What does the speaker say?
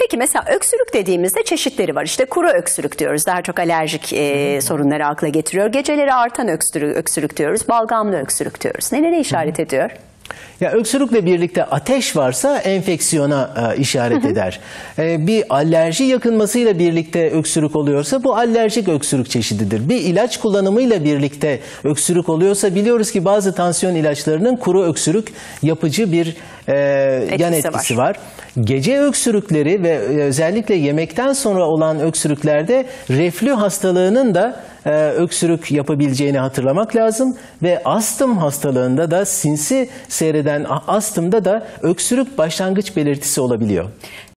Peki mesela öksürük dediğimizde çeşitleri var. İşte kuru öksürük diyoruz. Daha çok alerjik sorunları akla getiriyor. Geceleri artan öksürük diyoruz. Balgamlı öksürük diyoruz. Nelere işaret ediyor? Ya öksürükle birlikte ateş varsa enfeksiyona işaret eder. Bir alerji yakınmasıyla birlikte öksürük oluyorsa bu alerjik öksürük çeşididir. Bir ilaç kullanımıyla birlikte öksürük oluyorsa biliyoruz ki bazı tansiyon ilaçlarının kuru öksürük yapıcı bir yan etkisi var. Gece öksürükleri ve özellikle yemekten sonra olan öksürüklerde reflü hastalığının da öksürük yapabileceğini hatırlamak lazım ve astım hastalığında da sinsi seyreden astımda da öksürük başlangıç belirtisi olabiliyor.